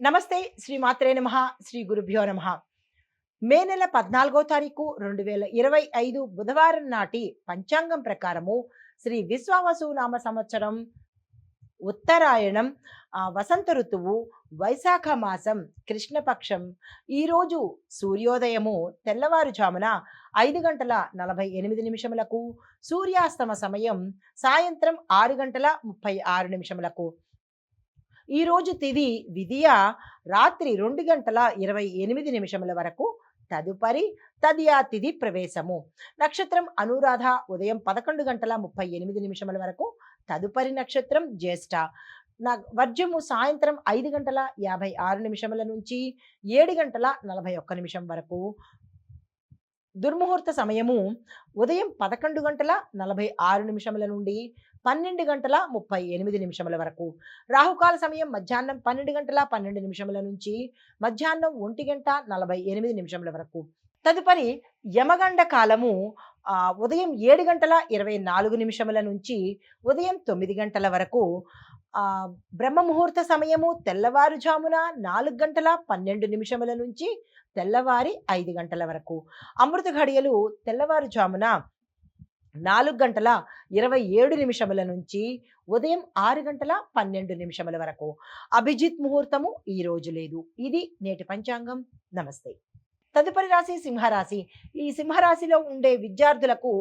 నమస్తే శ్రీ మాత్రే నమః శ్రీ గురుభ్యో నమః. మే నెల 14వ తారీఖు 2025 బుధవారం నాటి పంచాంగం ప్రకారము శ్రీ విశ్వావసు నామ సంవత్సరం ఉత్తరాయణం వసంత ఋతువు వైశాఖ మాసం కృష్ణపక్షం. ఈరోజు సూర్యోదయము తెల్లవారుజామున 5:48 సూర్యాస్తమ సమయం సాయంత్రం 6:36. ఈ రోజు తిథి విధియ రాత్రి 2:28 వరకు. తదుపరి తదియా తిథి ప్రవేశము. నక్షత్రం అనురాధ ఉదయం 11:38 వరకు. తదుపరి నక్షత్రం జ్యేష్ఠ. వర్జము సాయంత్రం 5:56 నుంచి 7:41 వరకు. దుర్ముహూర్త సమయము ఉదయం 11:46 నుండి 12:38 వరకు. రాహుకాల సమయం మధ్యాహ్నం 12:12 నుంచి మధ్యాహ్నం 1:48 వరకు. తదుపరి యమగండ కాలము ఉదయం 7:24 నుంచి ఉదయం 9 గంటల వరకు. బ్రహ్మ ముహూర్త సమయము తెల్లవారుజామున 4:12 నుంచి తెల్లవారి 5 గంటల వరకు. అమృత ఘడియలు తెల్లవారుజామున 4:27 నుంచి ఉదయం 6:12 వరకు. అభిజిత్ ముహూర్తము ఈ రోజు లేదు. ఇది నేటి పంచాంగం. నమస్తే. తదుపరి రాశి సింహరాశి. ఈ సింహరాశిలో ఉండే విద్యార్థులకు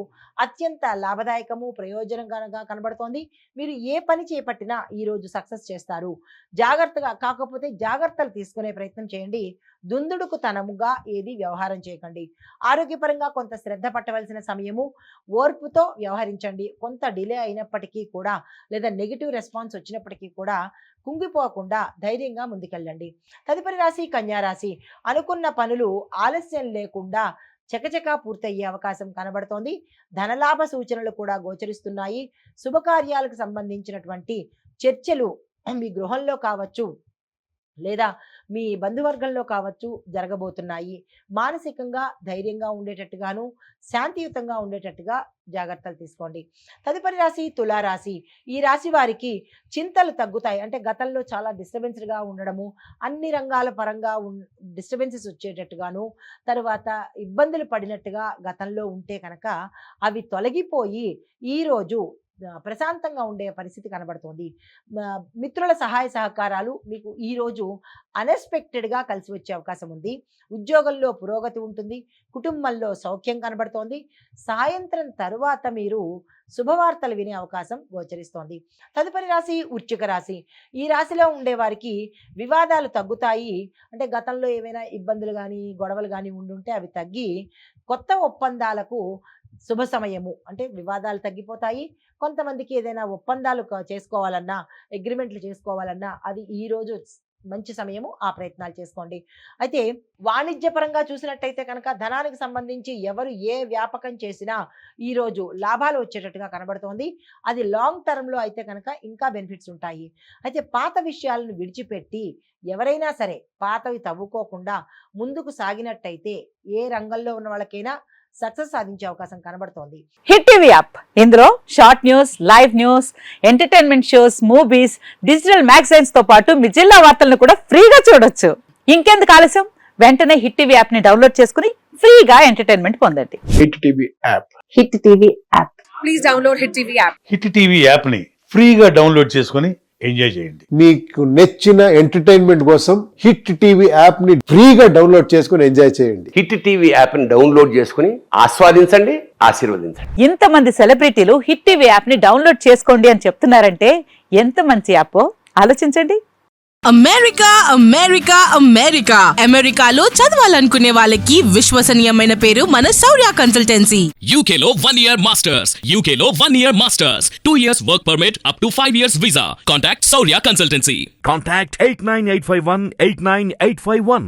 అత్యంత లాభదాయకము, ప్రయోజనకరంగా కనబడుతోంది. మీరు ఏ పని చేపట్టినా ఈరోజు సక్సెస్ చేస్తారు. కాకపోతే జాగ్రత్తలు తీసుకునే ప్రయత్నం చేయండి. దుందుడుకు తనముగా ఏది వ్యవహారం చేయకండి. ఆరోగ్యపరంగా కొంత శ్రద్ధ పట్టవలసిన సమయము. ఓర్పుతో వ్యవహరించండి. కొంత డిలే అయినప్పటికీ కూడా లేదా నెగిటివ్ రెస్పాన్స్ వచ్చినప్పటికీ కూడా కుంగిపోకుండా ధైర్యంగా ముందుకెళ్ళండి. తదుపరి రాశి కన్యారాశి. అనుకున్న పనులు ఆలస్యం లేకుండా చకచకా పూర్తయ్యే అవకాశం కనబడుతోంది. ధనలాభ సూచనలు కూడా గోచరిస్తున్నాయి. శుభకార్యాలకు సంబంధించినటువంటి చర్చలు మీ గృహంలో కావచ్చు లేదా మీ బంధువర్గంలో కావచ్చు జరగబోతున్నాయి. మానసికంగా ధైర్యంగా ఉండేటట్టుగాను శాంతియుతంగా ఉండేటట్టుగా జాగ్రత్తలు తీసుకోండి. తదుపరి రాశి తులారాశి. ఈ రాశి వారికి చింతలు తగ్గుతాయి. అంటే గతంలో చాలా డిస్టర్బెన్స్డ్గా ఉండడము, అన్ని రంగాల పరంగా డిస్టర్బెన్సెస్ వచ్చేటట్టుగాను, తర్వాత ఇబ్బందులు పడినట్టుగా గతంలో ఉంటే కనుక అవి తొలగిపోయి ఈరోజు ప్రశాంతంగా ఉండే పరిస్థితి కనబడుతోంది. మిత్రుల సహాయ సహకారాలు మీకు ఈరోజు అన్ఎక్స్పెక్టెడ్గా కలిసి వచ్చే అవకాశం ఉంది. ఉద్యోగంలో పురోగతి ఉంటుంది. కుటుంబంలో సౌఖ్యం కనబడుతోంది. సాయంత్రం తరువాత మీరు శుభవార్తలు వినే అవకాశం గోచరిస్తోంది. తదుపరి రాశి వృశ్చిక రాశి. ఈ రాశిలో ఉండే వారికి వివాదాలు తగ్గుతాయి. అంటే గతంలో ఏవైనా ఇబ్బందులు కానీ గొడవలు కానీ ఉండుంటే అవి తగ్గి కొత్త ఒప్పందాలకు శుభ సమయము. అంటే వివాదాలు తగ్గిపోతాయి. కొంతమందికి ఏదైనా ఒప్పందాలు చేసుకోవాలన్నా, అగ్రిమెంట్లు చేసుకోవాలన్నా అది ఈరోజు మంచి సమయము. ఆ ప్రయత్నాలు చేసుకోండి. అయితే వాణిజ్యపరంగా చూసినట్టయితే కనుక ధనానికి సంబంధించి ఎవరు ఏ వ్యాపకం చేసినా ఈరోజు లాభాలు వచ్చేటట్టుగా కనబడుతోంది. అది లాంగ్ టర్మ్లో అయితే కనుక ఇంకా బెనిఫిట్స్ ఉంటాయి. అయితే పాత విషయాలను విడిచిపెట్టి ఎవరైనా సరే పాతవి తవ్వుకోకుండా ముందుకు సాగినట్టయితే ఏ రంగంలో ఉన్న వాళ్ళకైనా సక్సెస్ సాధించే అవకాశం కనబడుతోంది. Hit TV app. ఇందులో short news, live news, entertainment shows, movies, digital magazines తో పాటు మీ జిల్లా వార్తలను కూడా ఫ్రీగా చూడొచ్చు. ఇంకెందుకు ఆలస్యం? వెంటనే హిట్ టీవీ యాప్ ని డౌన్లోడ్ చేసుకుని ఫ్రీగా ఎంటర్టైన్మెంట్ పొందండి. Hit TV app. Hit TV app. Please download hit TV app. Hit TV app ని ఫ్రీగా డౌన్లోడ్ చేసుకుని ఎంజాయ్ చేయండి. మీకు నచ్చిన ఎంటర్టైన్మెంట్ కోసం హిట్ టీవీ యాప్ ని ఫ్రీగా డౌన్లోడ్ చేసుకుని ఎంజాయ్ చేయండి. హిట్ టీవీ యాప్ ని డౌన్లోడ్ చేసుకుని ఆస్వాదించండి, ఆశీర్వదించండి. ఇంతమంది సెలబ్రిటీలు హిట్ టీవీ యాప్ ని డౌన్లోడ్ చేసుకోండి అని చెప్తున్నారంటే ఎంత మంచి యాప్ ఆలోచించండి. అమెరికా అమెరికా అమెరికా అమెరికాలో చదవాలనుకునే వాళ్ళకి విశ్వసనీయమైన పేరు మన శౌర్య కన్సల్టెన్సీ. UK లో 1 year masters. UK లో 1 year masters. 2 years work permit up to 5 years visa. Contact Saurya Consultancy. Contact 89851 89851.